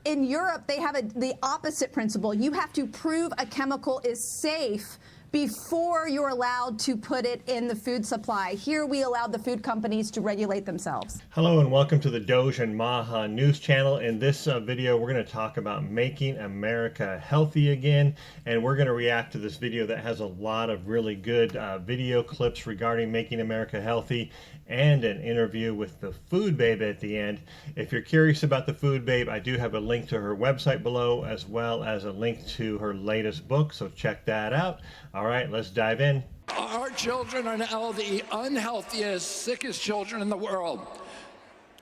in Europe, they have the opposite principle. You have to prove a chemical is safe before you're allowed to put it in the food supply. Here we allowed the food companies to regulate themselves. Hello and welcome to the Doge and Maha news channel. In this video, we're going to talk about making America healthy again, and we're going to react to this video that has a lot of really good video clips regarding making America healthy and an interview with the food babe at the end. If you're curious about the food babe, I do have a link to her website below, as well as a link to her latest book, so check that out. All right, let's dive in. Our children are now the unhealthiest, sickest children in the world.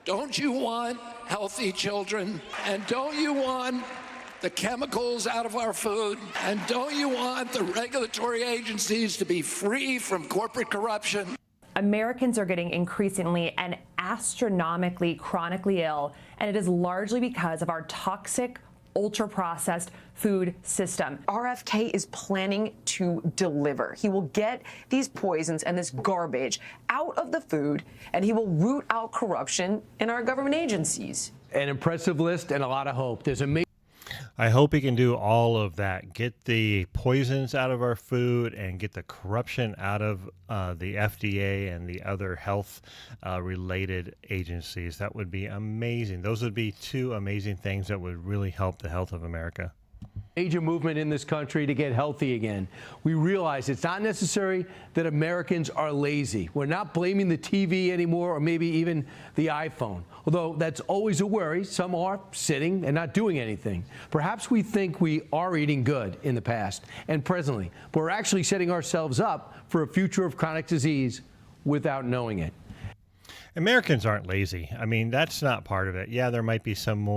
Don't you want healthy children? And don't you want the chemicals out of our food? And don't you want the regulatory agencies to be free from corporate corruption? Americans are getting increasingly and astronomically chronically ill, and it is largely because of our toxic, ultra-processed food system. RFK is planning to deliver. He will get these poisons and this garbage out of the food, and he will root out corruption in our government agencies. An impressive list and a lot of hope. There's a I hope he can do all of that. Get the poisons out of our food and get the corruption out of the FDA and the other health related agencies. That would be amazing. Those would be two amazing things that would really help the health of America. Major movement in this country to get healthy again. We realize it's not necessary that Americans are lazy. We're not blaming the TV anymore, or maybe even the iPhone, although that's always a worry. Some are sitting and not doing anything. Perhaps we think we are eating good in the past and presently, but we're actually setting ourselves up for a future of chronic disease without knowing it. Americans aren't lazy. I mean, that's not part of it. Yeah, there might be some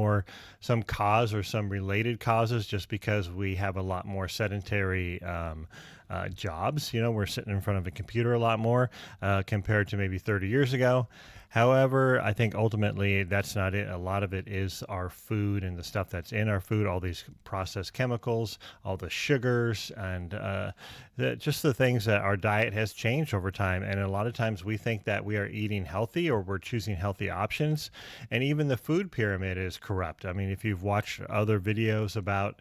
cause or some related causes just because we have a lot more sedentary jobs. You know, we're sitting in front of a computer a lot more compared to maybe 30 years ago. However, I think ultimately that's not it. A lot of it is our food and the stuff that's in our food, all these processed chemicals, all the sugars, and just the things that our diet has changed over time. And a lot of times we think that we are eating healthy or we're choosing healthy options. And even the food pyramid is corrupt. I mean, if you've watched other videos about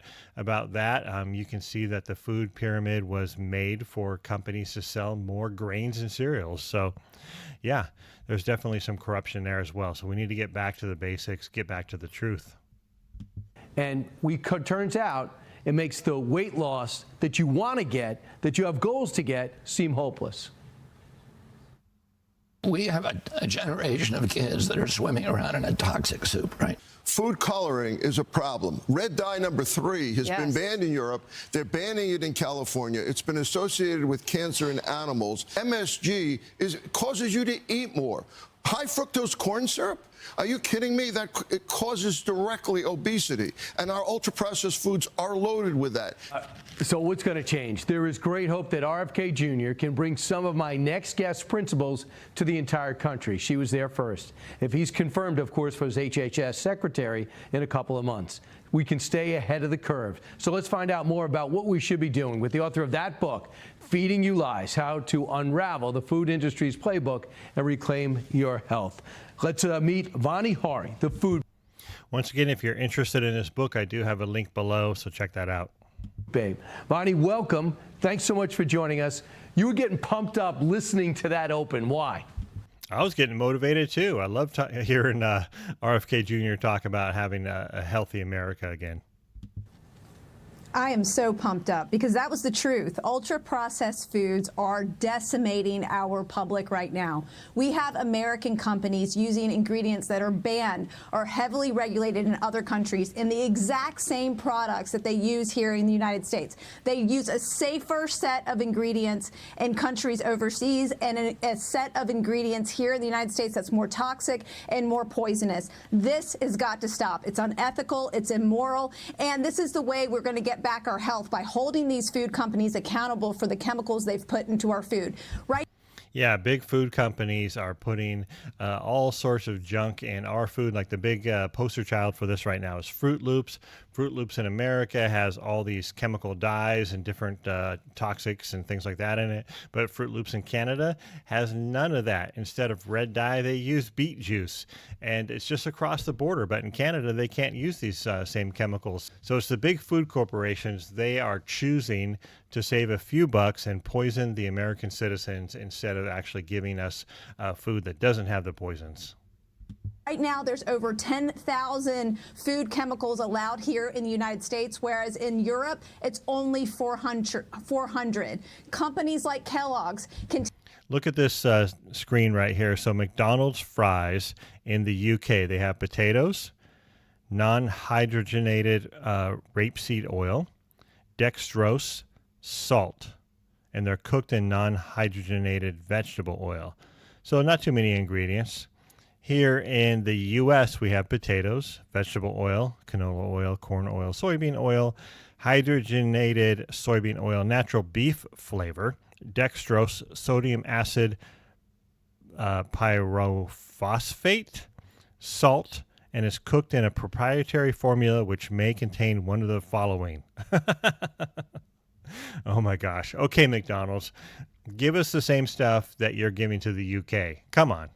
that, you can see that the food pyramid was made for companies to sell more grains and cereals. So yeah, there's definitely some corruption there as well. So we need to get back to the basics, get back to the truth. And turns out it makes the weight loss that you want to get, that you have goals to get, seem hopeless. We have a generation of kids that are swimming around in a toxic soup, right? Food coloring is a problem. Red dye number 3 has been banned in Europe. They're banning it in California. It's been associated with cancer in animals. MSG causes you to eat more. High fructose corn syrup? Are you kidding me? It causes directly obesity. And our ultra-processed foods are loaded with that. So what's going to change? There is great hope that RFK Jr. can bring some of my next guest principles to the entire country. She was there first. If he's confirmed, of course, for his HHS secretary in a couple of months, we can stay ahead of the curve. So let's find out more about what we should be doing with the author of that book, Feeding You Lies, How to Unravel the Food Industry's Playbook and Reclaim Your Health. Let's meet Vani Hari, the food. Once again, if you're interested in this book, I do have a link below, so check that out. Babe. Vani, welcome. Thanks so much for joining us. You were getting pumped up listening to that open. Why? I was getting motivated too. I love hearing RFK Jr. talk about having a healthy America again. I am so pumped up because that was the truth. Ultra-processed foods are decimating our public right now. We have American companies using ingredients that are banned or heavily regulated in other countries in the exact same products that they use here in the United States. They use a safer set of ingredients in countries overseas and a set of ingredients here in the United States that's more toxic and more poisonous. This has got to stop. It's unethical, it's immoral, and this is the way we're going to get back our health, by holding these food companies accountable for the chemicals they've put into our food. Right? Yeah, big food companies are putting all sorts of junk in our food. Like the big poster child for this right now is Fruit Loops. Fruit Loops in America has all these chemical dyes and different toxics and things like that in it. But Fruit Loops in Canada has none of that. Instead of red dye, they use beet juice. And it's just across the border. But in Canada, they can't use these same chemicals. So it's the big food corporations. They are choosing to save a few bucks and poison the American citizens instead of actually giving us food that doesn't have the poisons. Right now, there's over 10,000 food chemicals allowed here in the United States, whereas in Europe, it's only 400. Companies like Kellogg's can Look at this screen right here. So McDonald's fries in the UK, they have potatoes, non-hydrogenated rapeseed oil, dextrose, salt, and they're cooked in non-hydrogenated vegetable oil. So not too many ingredients. Here in the U.S., we have potatoes, vegetable oil, canola oil, corn oil, soybean oil, hydrogenated soybean oil, natural beef flavor, dextrose, sodium acid pyrophosphate, salt, and is cooked in a proprietary formula which may contain one of the following. Oh my gosh. Okay, McDonald's, give us the same stuff that you're giving to the UK. Come on.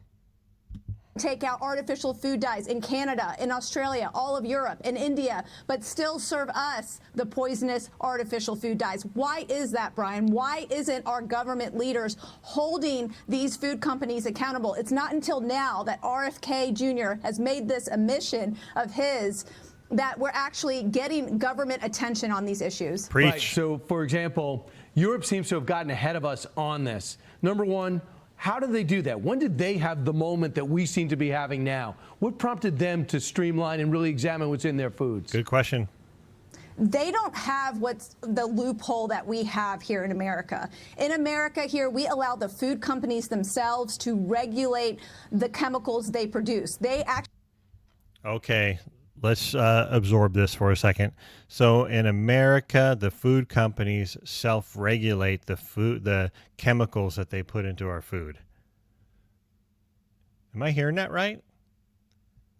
take out artificial food dyes in Canada, in Australia, all of Europe, in India, but still serve us the poisonous artificial food dyes. Why is that, Brian? Why isn't our government leaders holding these food companies accountable? It's not until now that RFK Jr. has made this a mission of his that we're actually getting government attention on these issues. Preach. Right. So, for example, Europe seems to have gotten ahead of us on this. Number one, how did they do that? When did they have the moment that we seem to be having now? What prompted them to streamline and really examine what's in their foods? Good question. They don't have what's the loophole that we have here in America. In America here, we allow the food companies themselves to regulate the chemicals they produce. They actually... Okay, let's absorb this for a second. So in America, the food companies self-regulate the chemicals that they put into our food. Am I hearing that right?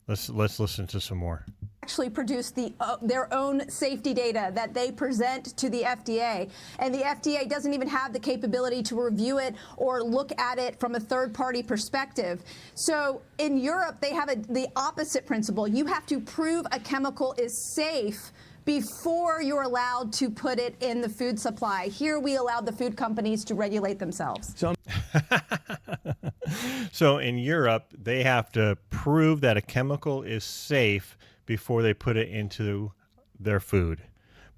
Let's listen to some more. Actually produce their own safety data that they present to the FDA, and the FDA doesn't even have the capability to review it or look at it from a third-party perspective. So in Europe, they have the opposite principle. You have to prove a chemical is safe before you're allowed to put it in the food supply. Here, we allow the food companies to regulate themselves. So in Europe, they have to prove that a chemical is safe before they put it into their food.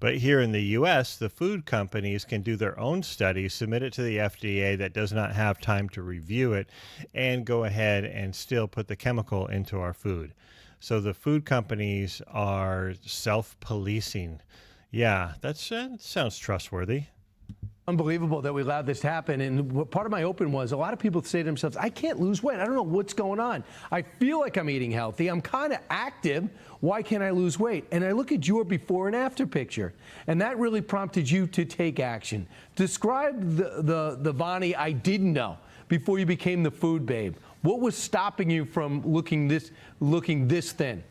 But here in the U.S., the food companies can do their own studies, submit it to the FDA that does not have time to review it, and go ahead and still put the chemical into our food. So the food companies are self-policing. Yeah, that sounds trustworthy. Unbelievable that we allowed this to happen. And what part of my open was, a lot of people say to themselves, I can't lose weight. I don't know what's going on. I feel like I'm eating healthy. I'm kind of active. Why can't I lose weight? And I look at your before and after picture, and that really prompted you to take action. Describe the Vani I didn't know before you became the food babe. What was stopping you from looking this thin?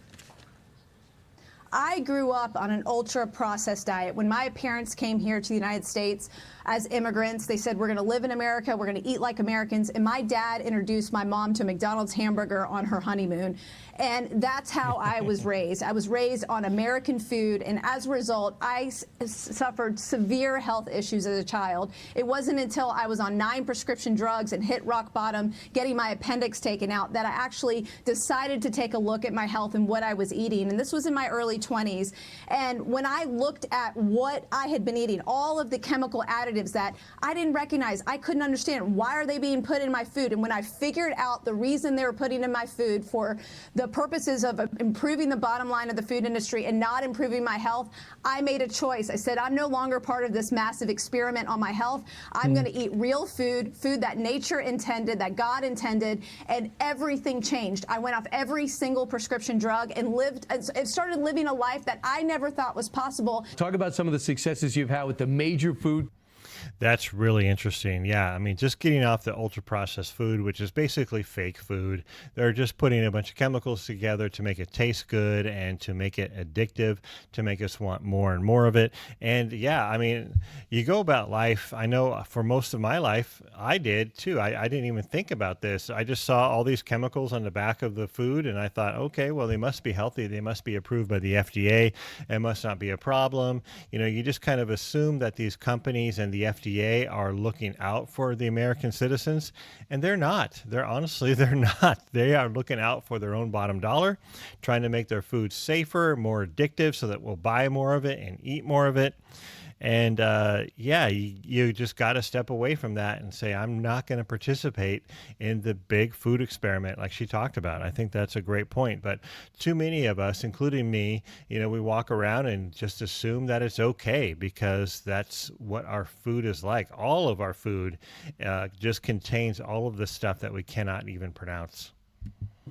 I grew up on an ultra-processed diet. When my parents came here to the United States as immigrants, they said, we're going to live in America, we're going to eat like Americans. And my dad introduced my mom to McDonald's hamburger on her honeymoon. And that's how I was raised. I was raised on American food, and as a result, I suffered severe health issues as a child. It wasn't until I was on 9 prescription drugs and hit rock bottom, getting my appendix taken out, that I actually decided to take a look at my health and what I was eating. And this was in my early 20s. And when I looked at what I had been eating, all of the chemical additives that I didn't recognize, I couldn't understand, why are they being put in my food? And when I figured out the reason they were putting in my food for the purposes of improving the bottom line of the food industry and not improving my health, I made a choice. I said, I'm no longer part of this massive experiment on my health. I'm going to eat real food that nature intended, that God intended, and everything changed. I went off every single prescription drug and started living a life that I never thought was possible. Talk about some of the successes you've had with the major food. That's really interesting. Yeah, I mean, just getting off the ultra processed food, which is basically fake food. They're just putting a bunch of chemicals together to make it taste good and to make it addictive, to make us want more and more of it. And yeah, I mean, you go about life. I know for most of my life, I did too. I didn't even think about this. I just saw all these chemicals on the back of the food and I thought, okay, well, they must be healthy. They must be approved by the FDA. It must not be a problem. You know, you just kind of assume that these companies and the FDA are looking out for the American citizens, and they're not. They're not. They are looking out for their own bottom dollar, trying to make their food safer, more addictive, so that we'll buy more of it and eat more of it. And yeah, you just got to step away from that and say, I'm not going to participate in the big food experiment like she talked about. I think that's a great point. But too many of us, including me, you know, we walk around and just assume that it's okay because that's what our food is like. All of our food just contains all of the stuff that we cannot even pronounce.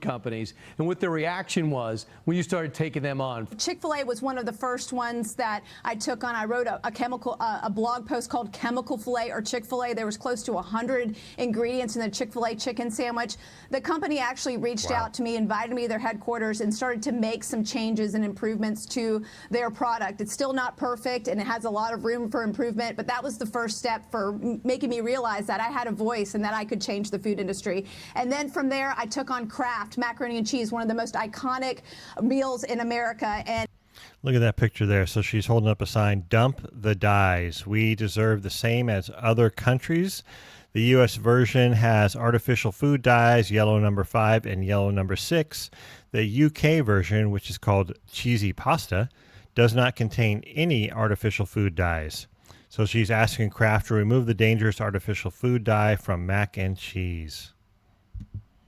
Companies and what the reaction was when you started taking them on. Chick-fil-A was one of the first ones that I took on. I wrote a blog post called Chemical Filet or Chick-fil-A. There was close to 100 ingredients in the Chick-fil-A chicken sandwich. The company actually reached out to me, invited me to their headquarters, and started to make some changes and improvements to their product. It's still not perfect and it has a lot of room for improvement, but that was the first step for making me realize that I had a voice and that I could change the food industry. And then from there, I took on Kraft macaroni and cheese, one of the most iconic meals in America. And look at that picture there. So she's holding up a sign, dump the dyes. We deserve the same as other countries. The U.S. version has artificial food dyes, yellow number 5 and yellow number 6. The U.K. version, which is called cheesy pasta, does not contain any artificial food dyes. So she's asking Kraft to remove the dangerous artificial food dye from mac and cheese.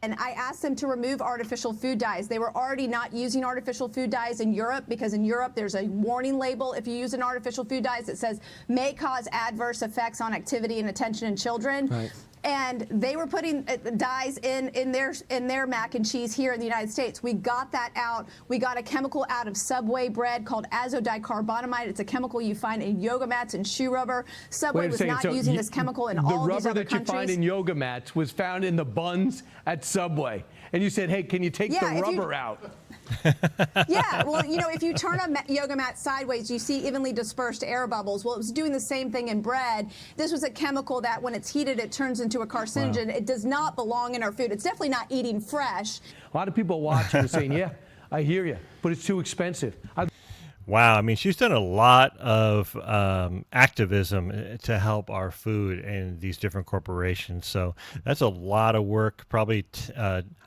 And I asked them to remove artificial food dyes. They were already not using artificial food dyes in Europe because in Europe there's a warning label if you use an artificial food dyes that says may cause adverse effects on activity and attention in children. Right. And they were putting dyes in their mac and cheese here in the United States. We got that out. We got a chemical out of Subway bread called azodicarbonamide. It's a chemical you find in yoga mats and shoe rubber. Subway was not using this chemical in all these other countries. The rubber that you find in yoga mats was found in the buns at Subway. And you said, hey, can you take the rubber out? Yeah, well, you know, if you turn a yoga mat sideways, you see evenly dispersed air bubbles. Well, it was doing the same thing in bread. This was a chemical that when it's heated, it turns into a carcinogen. Wow. It does not belong in our food. It's definitely not eating fresh. A lot of people watching are saying, yeah, I hear you, but it's too expensive. Wow, I mean, she's done a lot of activism to help our food and these different corporations. So that's a lot of work, probably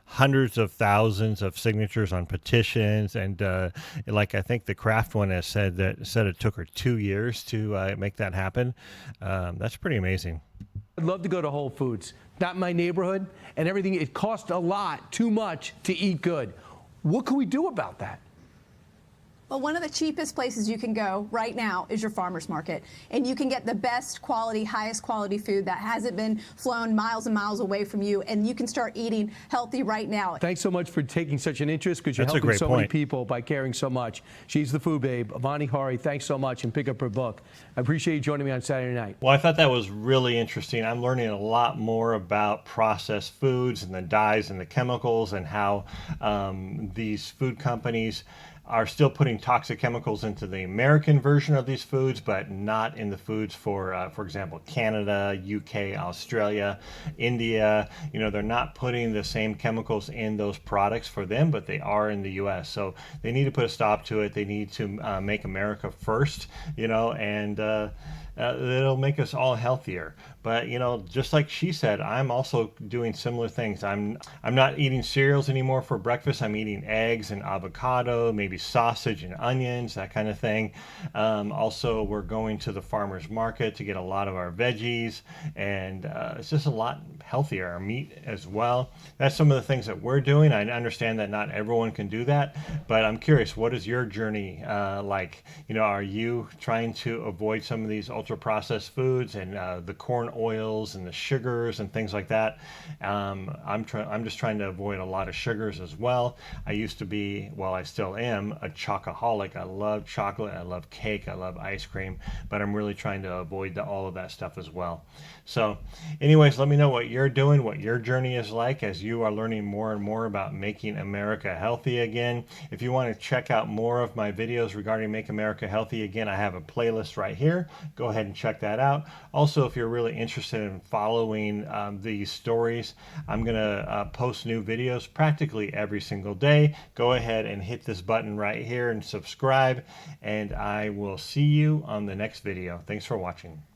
hundreds of thousands of signatures on petitions. And like I think the Kraft one has said it took her 2 years to make that happen. That's pretty amazing. I'd love to go to Whole Foods, not in my neighborhood, and everything. It costs a lot, too much to eat good. What can we do about that? Well, one of the cheapest places you can go right now is your farmer's market. And you can get the best quality, highest quality food that hasn't been flown miles and miles away from you. And you can start eating healthy right now. Thanks so much for taking such an interest because you're helping so many people by caring so much. She's the food babe. Vani Hari, thanks so much, and pick up her book. I appreciate you joining me on Saturday night. Well, I thought that was really interesting. I'm learning a lot more about processed foods and the dyes and the chemicals and how these food companies are still putting toxic chemicals into the American version of these foods, but not in the foods for example, Canada, UK, Australia, India. You know, they're not putting the same chemicals in those products for them, but they are in the US. So they need to put a stop to it. They need to make America first, you know, and it'll make us all healthier. But, you know, just like she said, I'm also doing similar things. I'm not eating cereals anymore for breakfast. I'm eating eggs and avocado, maybe sausage and onions, that kind of thing. Also, we're going to the farmer's market to get a lot of our veggies. And it's just a lot healthier, our meat as well. That's some of the things that we're doing. I understand that not everyone can do that, but I'm curious, what is your journey like? You know, are you trying to avoid some of these ultra processed foods and the corn oils and the sugars and things like that? I'm just trying to avoid a lot of sugars as well. I used to be, well, I still am, a chocoholic. I love chocolate, I love cake, I love ice cream, but I'm really trying to avoid all of that stuff as well. So anyways, let me know what you're doing, what your journey is like as you are learning more and more about making America healthy again. If you want to check out more of my videos regarding Make America Healthy Again, I have a playlist right here. Go ahead and check that out. Also, if you're really interested in following these stories, I'm going to post new videos practically every single day. Go ahead and hit this button right here and subscribe, and I will see you on the next video. Thanks for watching.